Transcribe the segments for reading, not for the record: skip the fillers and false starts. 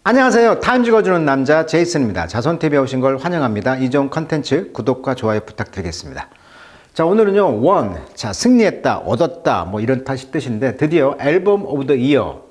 안녕하세요. 타임 찍어주는 남자 제이슨입니다. 자손TV에 오신 걸 환영합니다. 이 좋은 컨텐츠 구독과 좋아요 부탁드리겠습니다. 자, 오늘은요, 자, 승리했다, 얻었다, 뭐 이런 뜻인데 드디어 앨범 오브 더 이어,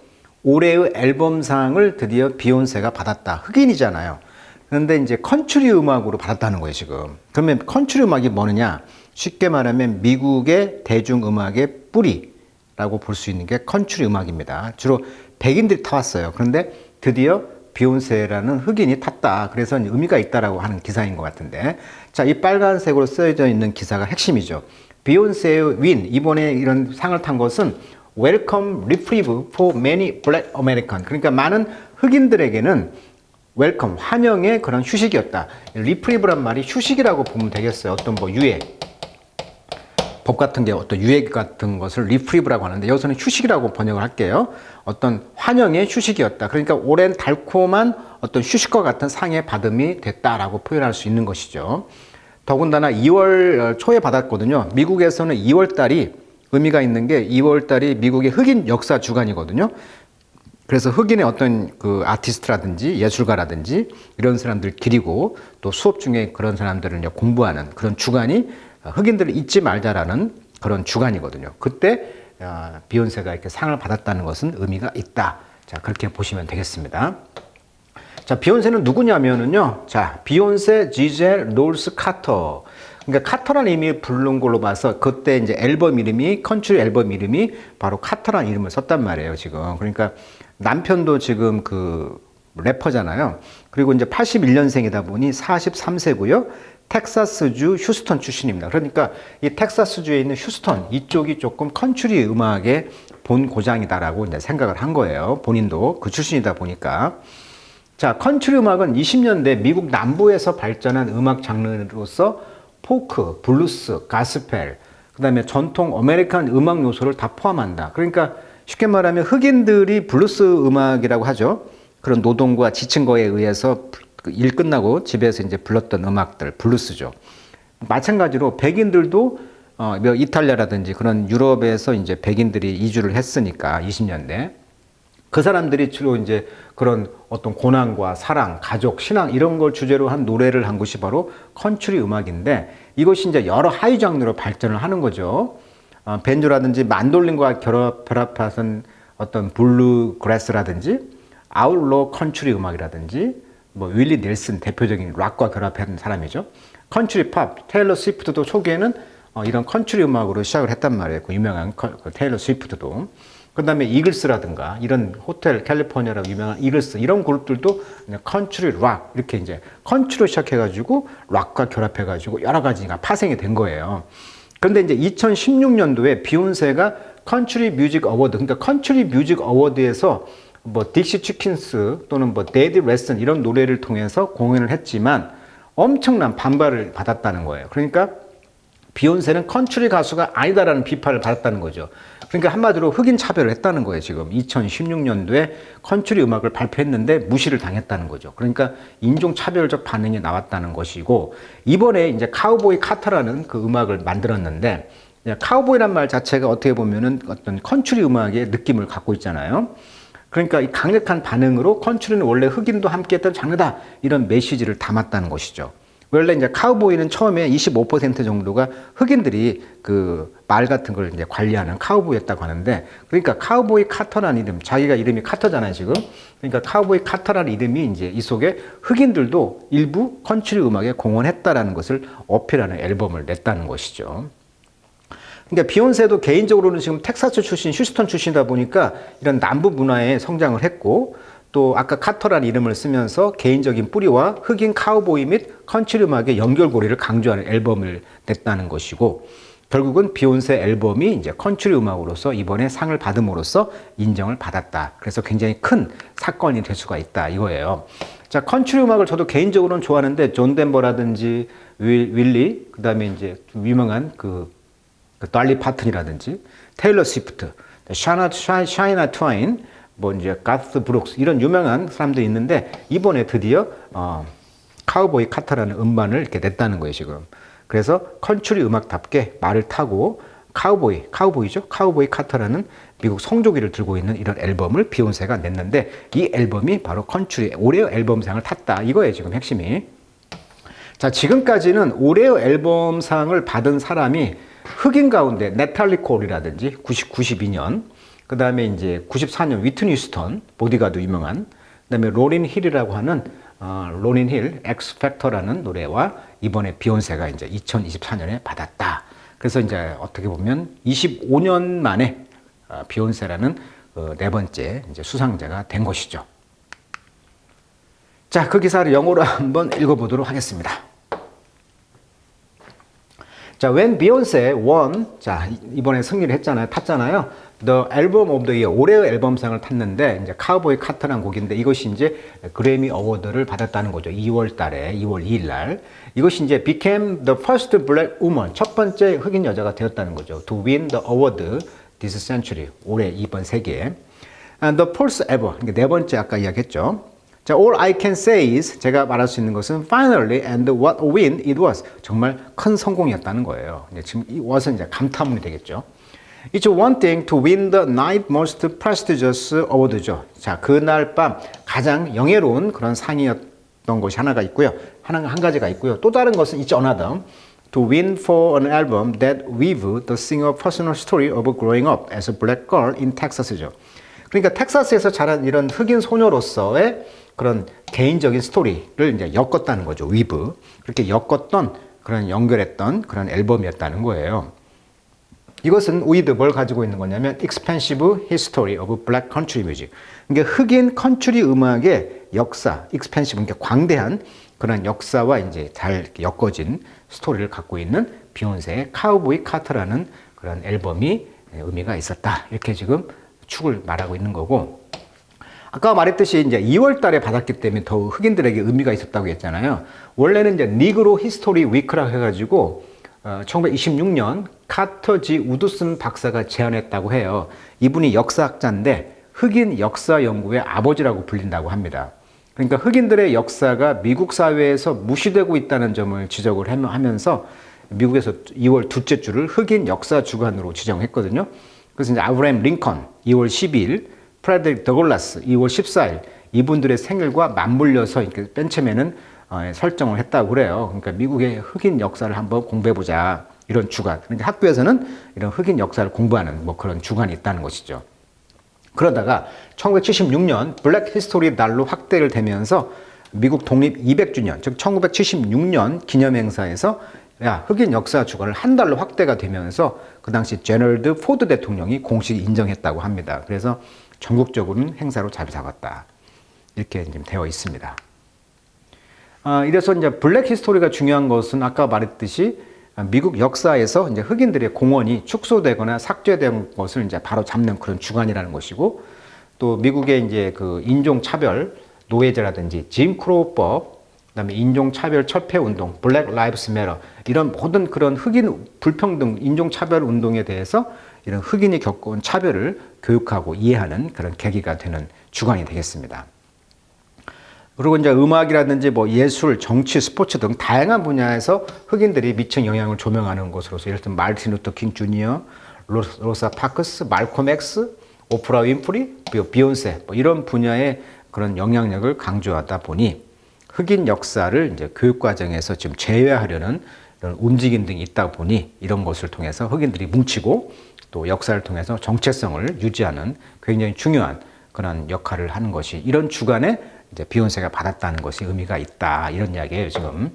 올해의 앨범상을 드디어 비욘세가 받았다. 흑인이잖아요. 그런데 이제 컨트리 음악으로 받았다는 거예요, 지금. 그러면 컨트리 음악이 뭐느냐? 쉽게 말하면 미국의 대중음악의 뿌리라고 볼 수 있는 게 컨트리 음악입니다. 주로 백인들이 타왔어요. 그런데 드디어 비욘세라는 흑인이 탔다. 그래서 의미가 있다라고 하는 기사인 것 같은데, 자, 이 빨간색으로 쓰여져 있는 기사가 핵심이죠. 비욘세의 윈, 이번에 이런 상을 탄 것은 Welcome Reprieve for Many Black Americans. 그러니까 많은 흑인들에게는 웰컴, 환영의 그런 휴식이었다. 리프리브란 말이 휴식이라고 보면 되겠어요. 어떤 뭐 유액, 법 같은 게 어떤 유액 같은 것을 리프리브라고 하는데 여기서는 휴식이라고 번역을 할게요. 어떤 환영의 휴식이었다. 그러니까 오랜 달콤한 어떤 휴식과 같은 상의 받음이 됐다라고 표현할 수 있는 것이죠. 더군다나 2월 초에 받았거든요. 미국에서는 2월 달이 의미가 있는 게 2월 달이 미국의 흑인 역사 주간이거든요. 그래서 흑인의 어떤 그 아티스트라든지 예술가라든지 이런 사람들 기리고 또 수업 중에 그런 사람들을 이제 공부하는 그런 주간이 흑인들을 잊지 말자라는 그런 주간이거든요. 그때 비욘세가 이렇게 상을 받았다는 것은 의미가 있다. 자, 그렇게 보시면 되겠습니다. 자, 비욘세는 누구냐면은요. 자, 비욘세 지젤 롤스 카터. 그러니까 카터라는 이름이 부른 걸로 봐서 그때 이제 앨범 이름이 컨트리 앨범 이름이 바로 카터라는 이름을 썼단 말이에요, 지금. 그러니까 남편도 지금 그 래퍼잖아요. 그리고 이제 81년생이다 보니 43세고요. 텍사스주 휴스턴 출신입니다. 그러니까 이 텍사스주에 있는 휴스턴 이쪽이 조금 컨트리 음악의 본 고장이다라고 이제 생각을 한 거예요. 본인도 그 출신이다 보니까. 자, 컨트리 음악은 20년대 미국 남부에서 발전한 음악 장르로서 포크, 블루스, 가스펠, 그다음에 전통 아메리칸 음악 요소를 다 포함한다. 그러니까 쉽게 말하면 흑인들이 블루스 음악이라고 하죠. 그런 노동과 지친 거에 의해서 일 끝나고 집에서 이제 불렀던 음악들, 블루스죠. 마찬가지로 백인들도 이탈리아라든지 그런 유럽에서 이제 백인들이 이주를 했으니까 20년대 그 사람들이 주로 이제 그런 어떤 고난과 사랑, 가족, 신앙 이런 걸 주제로 한 노래를 한 것이 바로 컨트리 음악인데 이것이 이제 여러 하위 장르로 발전을 하는 거죠. 밴조라든지 만돌린과 결합해서 어떤 블루그래스라든지 아웃로 컨트리 음악이라든지 뭐 윌리 넬슨 대표적인 락과 결합한 사람이죠. 컨트리 팝, 테일러 스위프트도 초기에는 이런 컨트리 음악으로 시작을 했단 말이에요. 그 유명한 테일러 스위프트도. 그 다음에 이글스라든가 이런 호텔 캘리포니아라고 유명한 이글스 이런 그룹들도 컨트리 락 이렇게 이제 컨트리로 시작해가지고 락과 결합해가지고 여러 가지가 파생이 된 거예요. 그런데 이제 2016년도에 비욘세가 컨트리 뮤직 어워드, 그러니까 컨트리 뮤직 어워드에서 뭐 딕시 치킨스 또는 뭐 데디 레슨 이런 노래를 통해서 공연을 했지만 엄청난 반발을 받았다는 거예요. 그러니까 비욘세는 컨트리 가수가 아니다라는 비판을 받았다는 거죠. 그러니까 한마디로 흑인 차별을 했다는 거예요. 지금 2016년도에 컨트리 음악을 발표했는데 무시를 당했다는 거죠. 그러니까 인종 차별적 반응이 나왔다는 것이고 이번에 이제 카우보이 카터라는 그 음악을 만들었는데 카우보이란 말 자체가 어떻게 보면은 어떤 컨트리 음악의 느낌을 갖고 있잖아요. 그러니까 이 강력한 반응으로 컨트리는 원래 흑인도 함께했던 장르다 이런 메시지를 담았다는 것이죠. 원래 이제 카우보이는 처음에 25% 정도가 흑인들이 그 말 같은 걸 이제 관리하는 카우보이였다고 하는데 그러니까 카우보이 카터라는 이름, 자기가 이름이 카터잖아요 지금. 그러니까 카우보이 카터라는 이름이 이제 이 속에 흑인들도 일부 컨트리 음악에 공헌했다라는 것을 어필하는 앨범을 냈다는 것이죠. 그러니까 비욘세도 개인적으로는 지금 텍사스 출신, 휴스턴 출신이다 보니까 이런 남부 문화에 성장을 했고 또 아까 카터라는 이름을 쓰면서 개인적인 뿌리와 흑인 카우보이 및 컨트리 음악의 연결고리를 강조하는 앨범을 냈다는 것이고 결국은 비욘세 앨범이 이제 컨트리 음악으로서 이번에 상을 받음으로써 인정을 받았다. 그래서 굉장히 큰 사건이 될 수가 있다 이거예요. 자, 컨트리 음악을 저도 개인적으로는 좋아하는데 존 덴버라든지 윌리 그다음에 이제 유명한 그 달리 파튼이라든지 테일러 스위프트, 샤이나 트와인, 뭐 이제 가스 브룩스 이런 유명한 사람들이 있는데 이번에 드디어 카우보이 카터라는 음반을 이렇게 냈다는 거예요 지금. 그래서 컨트리 음악답게 말을 타고 카우보이죠. 카우보이 카터라는 미국 성조기를 들고 있는 이런 앨범을 비욘세가 냈는데 이 앨범이 바로 컨츄리 올해의 앨범상을 탔다. 이거예요, 지금 핵심이. 자, 지금까지는 올해의 앨범상을 받은 사람이 흑인 가운데 네탈리 콜이라든지 92년, 그 다음에 이제 94년 위트니 휴스턴, 보디가드 유명한, 그 다음에 로린 힐이라고 하는 로린 힐 엑스팩터라는 노래와 이번에 비욘세가 이제 2024년에 받았다. 그래서 이제 어떻게 보면 25년 만에 비욘세라는 네 번째 이제 수상자가 된 것이죠. 자, 그 기사를 영어로 한번 읽어보도록 하겠습니다. 자, when Beyonce won, 자, 이번에 승리를 했잖아요. 탔잖아요. The Album of the Year, 올해의 앨범상을 탔는데, 이제 카우보이 카터라는 곡인데, 이것이 이제 그래미 어워드를 받았다는 거죠. 2월 달에, 2월 2일 날. 이것이 이제 became the first black woman, 첫 번째 흑인 여자가 되었다는 거죠. To win the award this century, 올해 이번 세기에. And the first ever, 네 번째 아까 이야기했죠. 자, all I can say is, 제가 말할 수 있는 것은 finally and what a win it was. 정말 큰 성공이었다는 거예요. 지금 이 was은 이제 감탄문이 되겠죠. It's one thing to win the night most prestigious award죠. 자, 그날 밤 가장 영예로운 그런 상이었던 것이 하나가 있고요. 한 가지가 있고요. 또 다른 것은 it's another. To win for an album that weave the singer personal story of growing up as a black girl in Texas죠. 그러니까 텍사스에서 자란 이런 흑인 소녀로서의 그런 개인적인 스토리를 이제 엮었다는 거죠. 위브. 그렇게 엮었던 그런 연결했던 그런 앨범이었다는 거예요. 이것은 with 뭘 가지고 있는 거냐면 expansive history of black country music. 그러니까 흑인 컨트리 음악의 역사, expansive, 그러니까 광대한 그런 역사와 이제 잘 엮어진 스토리를 갖고 있는 비욘세의 카우보이 카터라는 그런 앨범이 의미가 있었다. 이렇게 지금 축을 말하고 있는 거고. 아까 말했듯이 이제 2월 달에 받았기 때문에 더욱 흑인들에게 의미가 있었다고 했잖아요. 원래는 이제 니그로 히스토리 위크라고 해가지고 1926년 카터 G 우드슨 박사가 제안했다고 해요. 이분이 역사학자인데 흑인 역사 연구의 아버지라고 불린다고 합니다. 그러니까 흑인들의 역사가 미국 사회에서 무시되고 있다는 점을 지적을 하면서 미국에서 2월 둘째 주를 흑인 역사 주간으로 지정했거든요. 그래서 이제 아브라함 링컨 2월 12일, 프레드릭 더글라스 2월 14일 이분들의 생일과 맞물려서 이렇게 맨 처음에는 설정을 했다고 그래요. 그러니까 미국의 흑인 역사를 한번 공부해보자 이런 주간. 그런데 학교에서는 이런 흑인 역사를 공부하는 뭐 그런 주간이 있다는 것이죠. 그러다가 1976년 블랙 히스토리 날로 확대를 되면서 미국 독립 200주년, 즉 1976년 기념행사에서 야, 흑인 역사 주간을 한 달로 확대가 되면서 그 당시 제너럴드 포드 대통령이 공식 인정했다고 합니다. 그래서 전국적으로는 행사로 잘 잡았다. 이렇게 지금 되어 있습니다. 이래서 이제 블랙 히스토리가 중요한 것은 아까 말했듯이 미국 역사에서 이제 흑인들의 공헌이 축소되거나 삭제된 것을 이제 바로 잡는 그런 주간이라는 것이고, 또 미국의 이제 그 인종차별, 노예제라든지 짐 크로우법, 그다음에 인종차별 철폐 운동, 블랙 라이브스 매터 이런 모든 그런 흑인 불평등 인종차별 운동에 대해서 이런 흑인이 겪어온 차별을 교육하고 이해하는 그런 계기가 되는 주간이 되겠습니다. 그리고 이제 음악이라든지 뭐 예술, 정치, 스포츠 등 다양한 분야에서 흑인들이 미친 영향을 조명하는 것으로서 예를 들면 마르틴 루터 킹 주니어, 로사 파크스, 말콤 엑스, 오프라 윈프리, 비욘세 뭐 이런 분야의 그런 영향력을 강조하다 보니 흑인 역사를 이제 교육 과정에서 지금 제외하려는 이런 움직임 등이 있다 보니 이런 것을 통해서 흑인들이 뭉치고 또 역사를 통해서 정체성을 유지하는 굉장히 중요한 그런 역할을 하는 것이 이런 주간에 이제 비욘세가 받았다는 것이 의미가 있다 이런 이야기예요 지금.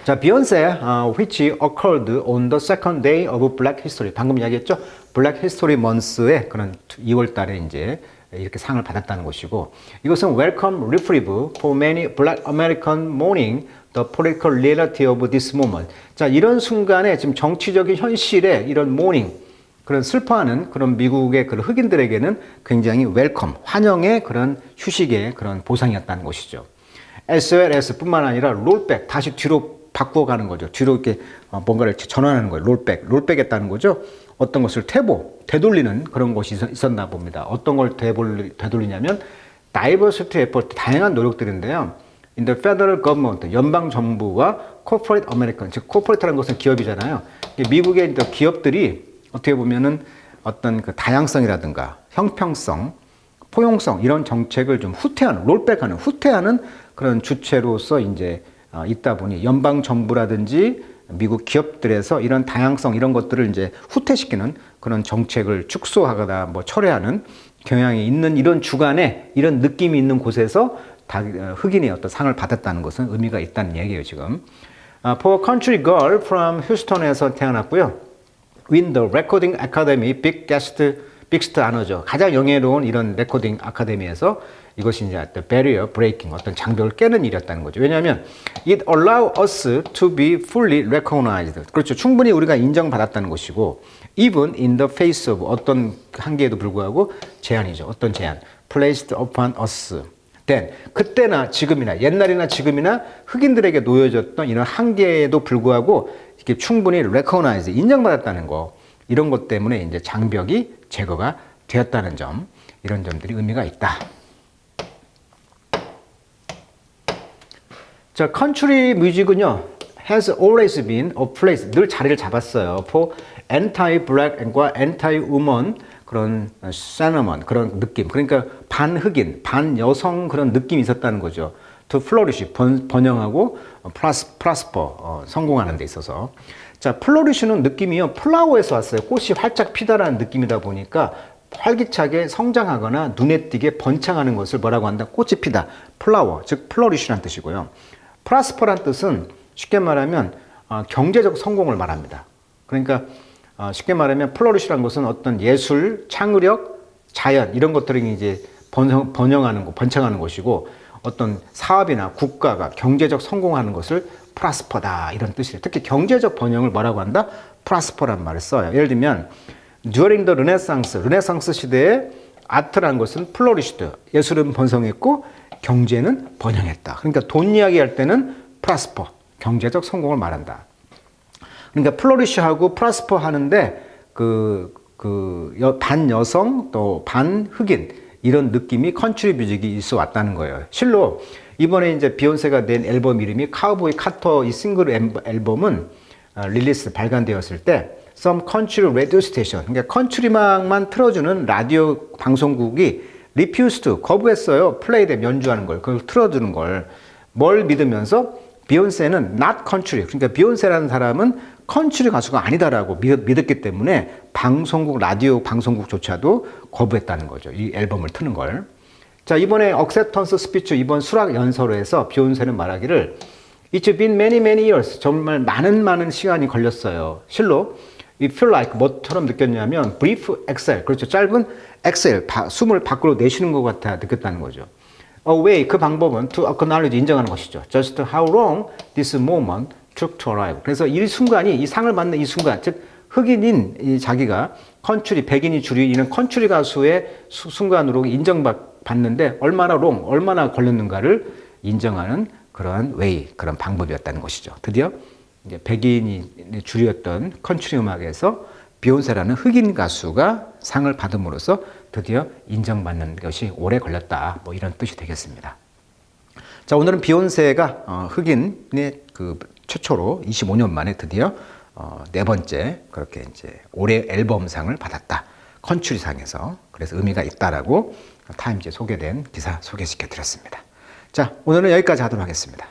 자, 비욘세 which occurred on the second day of Black History 방금 이야기했죠. Black History Month의 그런 2월 달에 이제 이렇게 상을 받았다는 것이고 이것은 welcome reprieve for many Black American mourning the political reality of this moment. 자, 이런 순간에 지금 정치적인 현실에 이런 mourning 그런 슬퍼하는 그런 미국의 그런 흑인들에게는 굉장히 웰컴, 환영의 그런 휴식의 그런 보상이었다는 것이죠. SOLS뿐만 아니라 롤백, 다시 뒤로 바꾸어가는 거죠. 뒤로 이렇게 뭔가를 전환하는 거예요. 롤백 했다는 거죠. 어떤 것을 되돌리는 그런 것이 있었나 봅니다. 어떤 걸 되돌리냐면 다이버시티 에포트, 다양한 노력들인데요. In the federal government, 연방 정부와 corporate American, 즉 corporate라는 것은 기업이잖아요. 미국의 기업들이 어떻게 보면은 어떤 그 다양성이라든가 형평성, 포용성 이런 정책을 좀 후퇴하는, 롤백하는, 후퇴하는 그런 주체로서 이제 있다 보니 연방 정부라든지 미국 기업들에서 이런 다양성 이런 것들을 이제 후퇴시키는 그런 정책을 축소하거나 뭐 철회하는 경향이 있는 이런 주간에 이런 느낌이 있는 곳에서 흑인이 어떤 상을 받았다는 것은 의미가 있다는 얘기예요, 지금. For a country girl from Houston에서 태어났고요. Win the Recording Academy 빅스트 아너죠. 가장 영예로운 이런 레코딩 아카데미에서 이것이 이제 the barrier breaking, 어떤 장벽을 깨는 일이었다는 거죠. 왜냐하면 it allow us to be fully recognized. 그렇죠. 충분히 우리가 인정받았다는 것이고 even in the face of 어떤 한계에도 불구하고 제한이죠. 어떤 제한? placed upon us. then 그때나 지금이나 옛날이나 지금이나 흑인들에게 놓여졌던 이런 한계에도 불구하고 이렇게 충분히 recognize, 인정받았다는 거. 이런 것 때문에 이제 장벽이 제거가 되었다는 점, 이런 점들이 의미가 있다. 자, 컨트리 뮤직은요, has always been a place, 늘 자리를 잡았어요. for anti-black과 anti-woman 그런 sentiment, 그런 느낌. 그러니까 반흑인, 반여성 그런 느낌이 있었다는 거죠. to flourish, 번영하고 prosper, 성공하는 데 있어서. 자, 플로리시는 느낌이요. 플라워에서 왔어요. 꽃이 활짝 피다라는 느낌이다 보니까 활기차게 성장하거나 눈에 띄게 번창하는 것을 뭐라고 한다? 꽃이 피다. 플라워, 즉 플로리시라는 뜻이고요. 프라스퍼란 뜻은 쉽게 말하면 경제적 성공을 말합니다. 그러니까 쉽게 말하면 플로리시라는 것은 어떤 예술, 창의력, 자연 이런 것들이 이제 번영하는 것, 번창하는 것이고 어떤 사업이나 국가가 경제적 성공하는 것을 프라스퍼다 이런 뜻이에요. 특히 경제적 번영을 뭐라고 한다? 프라스퍼란 말을 써요. 예를 들면 during the 르네상스 시대에 아트라는 것은 플로리시드, 예술은 번성했고 경제는 번영했다. 그러니까 돈 이야기 할 때는 프라스퍼, 경제적 성공을 말한다. 그러니까 플로리시하고 프라스퍼 하는데 반여성 또 반흑인 이런 느낌이 컨트리 뮤직이 있어 왔다는 거예요. 실로 이번에 이제 비욘세가 낸 앨범 이름이 카우보이 카터 이 싱글 앨범은 릴리스 발간되었을 때 Some Country Radio Station, 그러니까 컨트리 음악만 틀어주는 라디오 방송국이 refused, 거부했어요. 플레이돼 연주하는 걸, 그걸 틀어주는 걸. 뭘 믿으면서 비욘세는 not country, 그러니까 비욘세라는 사람은 컨트리 가수가 아니다라고 믿었기 때문에 방송국, 라디오 방송국조차도 거부했다는 거죠. 이 앨범을 트는 걸. 자, 이번에 억셉턴스 스피치 이번 수락 연설에서 비욘세는 말하기를 It's been many years. 정말 많은 시간이 걸렸어요. 실로 it feel like 뭐처럼 느꼈냐면 brief exhale. 그렇죠. 짧은 exhale. 숨을 밖으로 내쉬는 것 같아 느꼈다는 거죠. A way, 그 방법은 to acknowledge, 인정하는 것이죠. Just how long this moment took to arrive. 그래서 이 순간이, 이 상을 받는 이 순간, 즉 흑인인 이 자기가 컨트리, 백인이 주류 이런 컨트리 가수의 순간으로 인정받는데 얼마나 걸렸는가를 인정하는 그런 웨이, 그런 방법이었다는 것이죠. 드디어 이제 백인이 주류였던 컨트리 음악에서 비욘세라는 흑인 가수가 상을 받음으로써 드디어 인정받는 것이 오래 걸렸다. 뭐 이런 뜻이 되겠습니다. 자, 오늘은 비욘세가 흑인의 그 최초로 25년 만에 드디어 네 번째 그렇게 이제 올해 앨범상을 받았다. 컨트리상에서. 그래서 의미가 있다라고 타임즈에 소개된 기사 소개시켜 드렸습니다. 자, 오늘은 여기까지 하도록 하겠습니다.